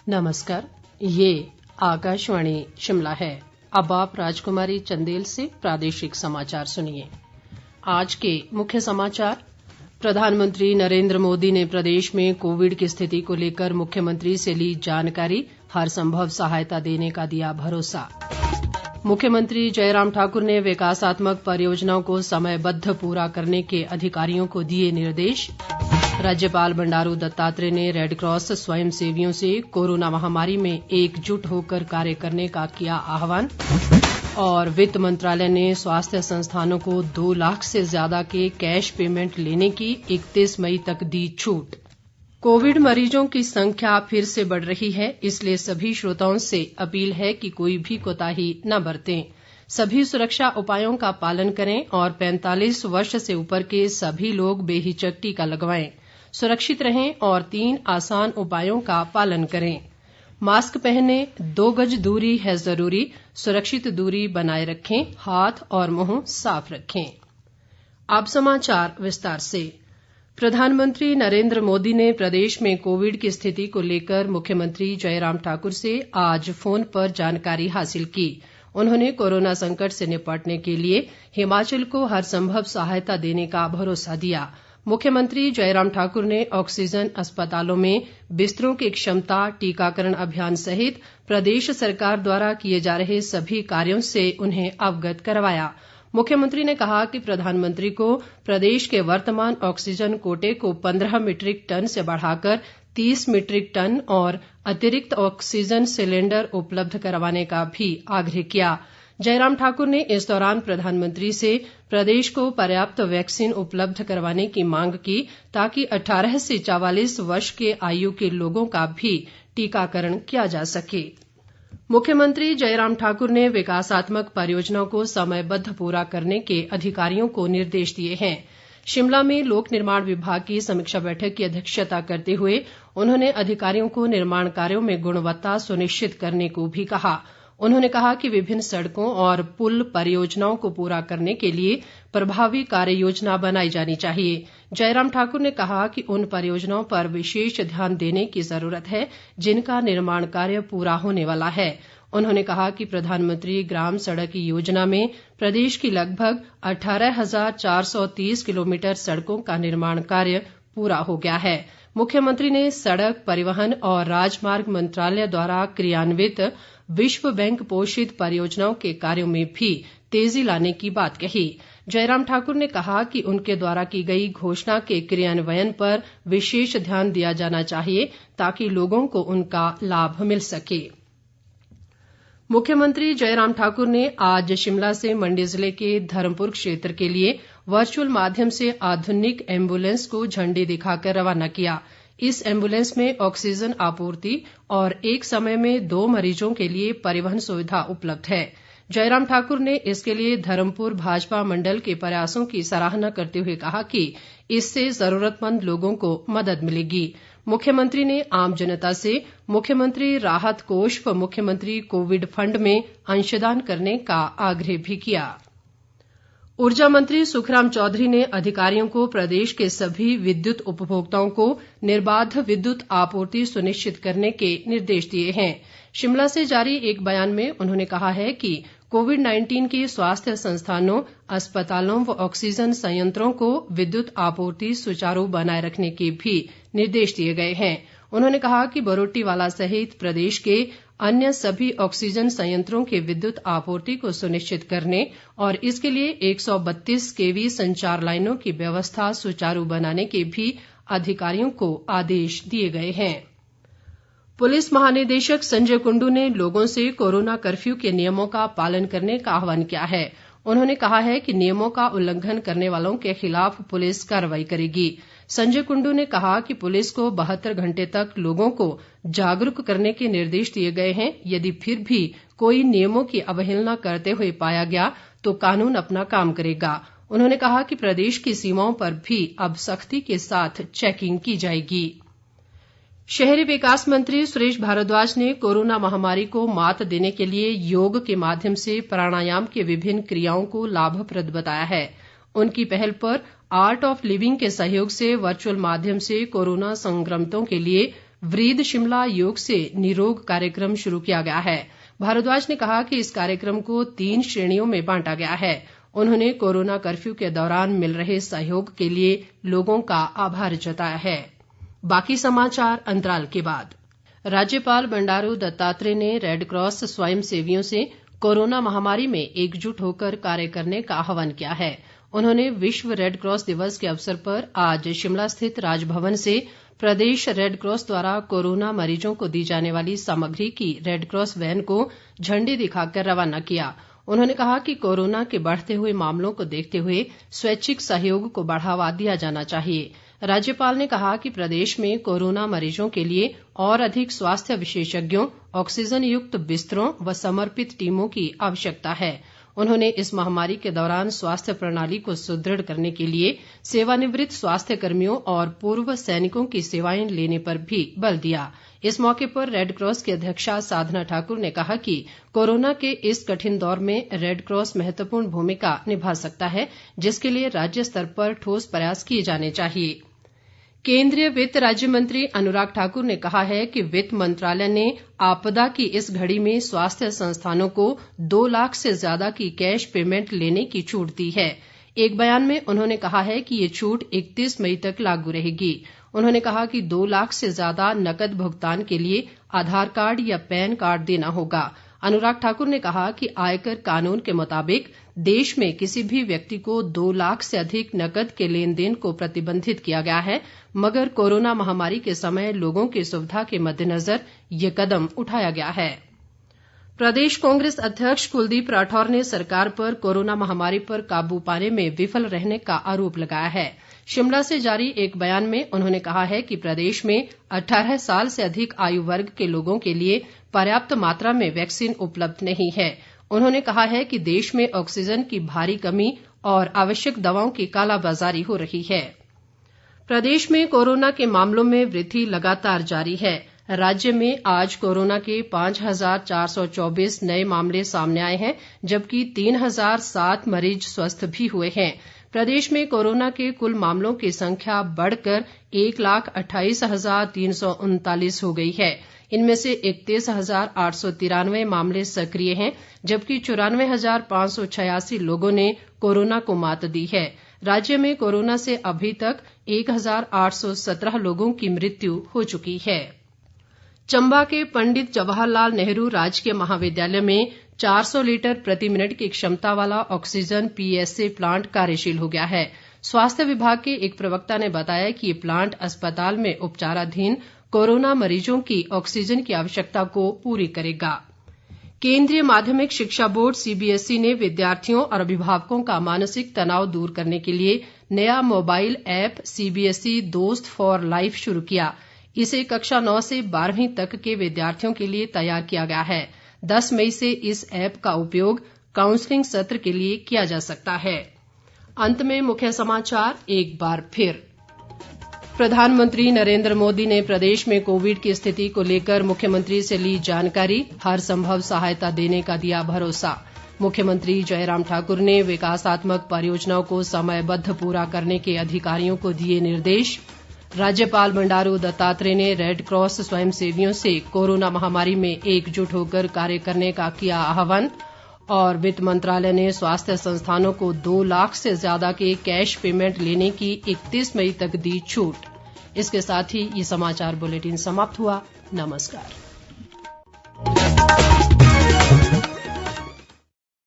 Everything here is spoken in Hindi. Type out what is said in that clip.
नमस्कार, ये आकाशवाणी शिमला है। अब आप राजकुमारी चंदेल से प्रादेशिक समाचार सुनिए। आज के मुख्य समाचार। प्रधानमंत्री नरेंद्र मोदी ने प्रदेश में कोविड की स्थिति को लेकर मुख्यमंत्री से ली जानकारी, हर संभव सहायता देने का दिया भरोसा। मुख्यमंत्री जयराम ठाकुर ने विकासात्मक परियोजनाओं को समयबद्ध पूरा करने के अधिकारियों को दिए निर्देश। राज्यपाल बंडारू दत्तात्रेय ने रेडक्रॉस स्वयंसेवियों से कोरोना महामारी में एकजुट होकर कार्य करने का किया आह्वान। और वित्त मंत्रालय ने स्वास्थ्य संस्थानों को 2 लाख से ज्यादा के कैश पेमेंट लेने की 31 मई तक दी छूट। कोविड मरीजों की संख्या फिर से बढ़ रही है, इसलिए सभी श्रोताओं से अपील है कि कोई भी कोताही न बरतें। सभी सुरक्षा उपायों का पालन करें और 45 वर्ष से ऊपर के सभी लोग बेहिचक टीका लगवाएं। सुरक्षित रहें और 3 आसान उपायों का पालन करें। मास्क पहनें, 2 गज दूरी है जरूरी, सुरक्षित दूरी बनाए रखें, हाथ और मुंह साफ रखें। अब समाचार विस्तार से। प्रधानमंत्री नरेंद्र मोदी ने प्रदेश में कोविड की स्थिति को लेकर मुख्यमंत्री जयराम ठाकुर से आज फोन पर जानकारी हासिल की। उन्होंने कोरोना संकट से निपटने के लिए हिमाचल को हर संभव सहायता देने का भरोसा दिया। मुख्यमंत्री जयराम ठाकुर ने ऑक्सीजन अस्पतालों में बिस्तरों की क्षमता, टीकाकरण अभियान सहित प्रदेश सरकार द्वारा किए जा रहे सभी कार्यों से उन्हें अवगत करवाया। मुख्यमंत्री ने कहा कि प्रधानमंत्री को प्रदेश के वर्तमान ऑक्सीजन कोटे को 15 मीट्रिक टन से बढ़ाकर 30 मीट्रिक टन और अतिरिक्त ऑक्सीजन सिलेंडर उपलब्ध करवाने का भी आग्रह किया। जयराम ठाकुर ने इस दौरान प्रधानमंत्री से प्रदेश को पर्याप्त वैक्सीन उपलब्ध करवाने की मांग की, ताकि 18 से 44 वर्ष के आयु के लोगों का भी टीकाकरण किया जा सके। मुख्यमंत्री जयराम ठाकुर ने विकासात्मक परियोजनाओं को समयबद्ध पूरा करने के अधिकारियों को निर्देश दिए हैं। शिमला में लोक निर्माण विभाग की समीक्षा बैठक की अध्यक्षता करते हुए उन्होंने अधिकारियों को निर्माण कार्यों में गुणवत्ता सुनिश्चित करने को भी कहा। उन्होंने कहा कि विभिन्न सड़कों और पुल परियोजनाओं को पूरा करने के लिए प्रभावी कार्य योजना बनाई जानी चाहिए। जयराम ठाकुर ने कहा कि उन परियोजनाओं पर विशेष ध्यान देने की जरूरत है जिनका निर्माण कार्य पूरा होने वाला है। उन्होंने कहा कि प्रधानमंत्री ग्राम सड़क योजना में प्रदेश की लगभग 18,430 किलोमीटर सड़कों का निर्माण कार्य पूरा हो गया है। मुख्यमंत्री ने सड़क परिवहन और राजमार्ग मंत्रालय द्वारा क्रियान्वित विश्व बैंक पोषित परियोजनाओं के कार्यों में भी तेजी लाने की बात कही। जयराम ठाकुर ने कहा कि उनके द्वारा की गई घोषणा के क्रियान्वयन पर विशेष ध्यान दिया जाना चाहिए, ताकि लोगों को उनका लाभ मिल सके। मुख्यमंत्री जयराम ठाकुर ने आज शिमला से मंडी जिले के धर्मपुर क्षेत्र के लिए वर्चुअल माध्यम से आधुनिक एम्बुलेंस को झंडी दिखाकर रवाना किया। इस एम्बुलेंस में ऑक्सीजन आपूर्ति और एक समय में 2 मरीजों के लिए परिवहन सुविधा उपलब्ध है। जयराम ठाकुर ने इसके लिए धर्मपुर भाजपा मंडल के प्रयासों की सराहना करते हुए कहा कि इससे जरूरतमंद लोगों को मदद मिलेगी। मुख्यमंत्री ने आम जनता से मुख्यमंत्री राहत कोष व मुख्यमंत्री कोविड फंड में अंशदान करने का आग्रह भी किया। ऊर्जा मंत्री सुखराम चौधरी ने अधिकारियों को प्रदेश के सभी विद्युत उपभोक्ताओं को निर्बाध विद्युत आपूर्ति सुनिश्चित करने के निर्देश दिए हैं। शिमला से जारी एक बयान में उन्होंने कहा है कि कोविड-19 के स्वास्थ्य संस्थानों, अस्पतालों व ऑक्सीजन संयंत्रों को विद्युत आपूर्ति सुचारू बनाए रखने के भी निर्देश दिए गए हैं। उन्होंने कहा कि बरोटीवाला सहित प्रदेश के अन्य सभी ऑक्सीजन संयंत्रों के विद्युत आपूर्ति को सुनिश्चित करने और इसके लिए 132 kV संचार लाइनों की व्यवस्था सुचारू बनाने के भी अधिकारियों को आदेश दिए गए हैं। पुलिस महानिदेशक संजय कुंडू ने लोगों से कोरोना कर्फ्यू के नियमों का पालन करने का आह्वान किया है। उन्होंने कहा है कि नियमों का उल्लंघन करने वालों के खिलाफ पुलिस कार्रवाई करेगी। संजय कुंडू ने कहा कि पुलिस को 72 घंटे तक लोगों को जागरूक करने के निर्देश दिए गए हैं। यदि फिर भी कोई नियमों की अवहेलना करते हुए पाया गया तो कानून अपना काम करेगा। उन्होंने कहा कि प्रदेश की सीमाओं पर भी अब सख्ती के साथ चेकिंग की जाएगी। शहरी विकास मंत्री सुरेश भारद्वाज ने कोरोना महामारी को मात देने के लिए योग के माध्यम से प्राणायाम की विभिन्न क्रियाओं को लाभप्रद बताया है। उनकी पहल पर आर्ट ऑफ लिविंग के सहयोग से वर्चुअल माध्यम से कोरोना संक्रमितों के लिए व्रीद शिमला योग से निरोग कार्यक्रम शुरू किया गया है। भारद्वाज ने कहा कि इस कार्यक्रम को 3 श्रेणियों में बांटा गया है। उन्होंने कोरोना कर्फ्यू के दौरान मिल रहे सहयोग के लिए लोगों का आभार जताया है। बाकी समाचार अंतराल के बाद। राज्यपाल बंडारू दत्तात्रेय ने रेडक्रॉस स्वयं सेवियों से कोरोना महामारी में एकजुट होकर कार्य करने का आह्वान किया है। उन्होंने विश्व रेडक्रॉस दिवस के अवसर पर आज शिमला स्थित राजभवन से प्रदेश रेडक्रॉस द्वारा कोरोना मरीजों को दी जाने वाली सामग्री की रेडक्रॉस वैन को झंडी दिखाकर रवाना किया। उन्होंने कहा कि कोरोना के बढ़ते हुए मामलों को देखते हुए स्वैच्छिक सहयोग को बढ़ावा दिया जाना चाहिए। राज्यपाल ने कहा कि प्रदेश में कोरोना मरीजों के लिए और अधिक स्वास्थ्य विशेषज्ञों, ऑक्सीजन युक्त बिस्तरों व समर्पित टीमों की आवश्यकता है। उन्होंने इस महामारी के दौरान स्वास्थ्य प्रणाली को सुदृढ़ करने के लिए सेवानिवृत्त स्वास्थ्य कर्मियों और पूर्व सैनिकों की सेवाएं लेने पर भी बल दिया। इस मौके पर रेडक्रॉस की अध्यक्षा साधना ठाकुर ने कहा कि कोरोना के इस कठिन दौर में रेडक्रॉस महत्वपूर्ण भूमिका निभा सकता है, जिसके लिए राज्य स्तर पर ठोस प्रयास किए जाने चाहिए। केंद्रीय वित्त राज्य मंत्री अनुराग ठाकुर ने कहा है कि वित्त मंत्रालय ने आपदा की इस घड़ी में स्वास्थ्य संस्थानों को 2 लाख से ज्यादा की कैश पेमेंट लेने की छूट दी है। एक बयान में उन्होंने कहा है कि ये छूट 31 मई तक लागू रहेगी। उन्होंने कहा कि 2 लाख से ज्यादा नकद भुगतान के लिए आधार कार्ड या पैन कार्ड देना होगा। अनुराग ठाकुर ने कहा कि आयकर कानून के मुताबिक देश में किसी भी व्यक्ति को 2 लाख से अधिक नकद के लेन देन को प्रतिबंधित किया गया है, मगर कोरोना महामारी के समय लोगों की सुविधा के मद्देनजर ये कदम उठाया गया है। प्रदेश कांग्रेस अध्यक्ष कुलदीप राठौर ने सरकार पर कोरोना महामारी पर काबू पाने में विफल रहने का आरोप लगाया है। शिमला से जारी एक बयान में उन्होंने कहा है कि प्रदेश में 18 साल से अधिक आयु वर्ग के लोगों के लिए पर्याप्त मात्रा में वैक्सीन उपलब्ध नहीं है। उन्होंने कहा है कि देश में ऑक्सीजन की भारी कमी और आवश्यक दवाओं की कालाबाजारी हो रही है। प्रदेश में कोरोना के मामलों में वृद्धि लगातार जारी है। राज्य में आज कोरोना के 5,424 नए मामले सामने आए हैं, जबकि 3,007 मरीज स्वस्थ भी हुए हैं। प्रदेश में कोरोना के कुल मामलों की संख्या बढ़कर 1,28,339 हो गई है। इनमें से 31,893 मामले सक्रिय हैं, जबकि 94,586 लोगों ने कोरोना को मात दी है। राज्य में कोरोना से अभी तक 1,817 लोगों की मृत्यु हो चुकी है। चंबा के पंडित जवाहरलाल नेहरू राजकीय महाविद्यालय में 400 लीटर प्रति मिनट की क्षमता वाला ऑक्सीजन PSA प्लांट कार्यशील हो गया है। स्वास्थ्य विभाग के एक प्रवक्ता ने बताया कि ये प्लांट अस्पताल में उपचाराधीन कोरोना मरीजों की ऑक्सीजन की आवश्यकता को पूरी करेगा। केंद्रीय माध्यमिक शिक्षा बोर्ड CBSE ने विद्यार्थियों और अभिभावकों का मानसिक तनाव दूर करने के लिए नया मोबाइल ऐप CBSE दोस्त फॉर लाइफ शुरू किया। इसे कक्षा 9 से 12वीं तक के विद्यार्थियों के लिए तैयार किया गया है। 10 मई से इस ऐप का उपयोग काउंसलिंग सत्र के लिए किया जा सकता है। अंत में मुख्य समाचार एक बार फिर। प्रधानमंत्री नरेंद्र मोदी ने प्रदेश में कोविड की स्थिति को लेकर मुख्यमंत्री से ली जानकारी, हर संभव सहायता देने का दिया भरोसा। मुख्यमंत्री जयराम ठाकुर ने विकासात्मक परियोजनाओं को समयबद्ध पूरा करने के अधिकारियों को दिए निर्देश। राज्यपाल बंडारू दत्तात्रेय ने रेडक्रॉस स्वयंसेवियों से कोरोना महामारी में एकजुट होकर कार्य करने का किया आह्वान। और वित्त मंत्रालय ने स्वास्थ्य संस्थानों को 2 लाख से ज्यादा के कैश पेमेंट लेने की 31 मई तक दी छूट। इसके साथ ही ये समाचार बुलेटिन समाप्त हुआ। नमस्कार।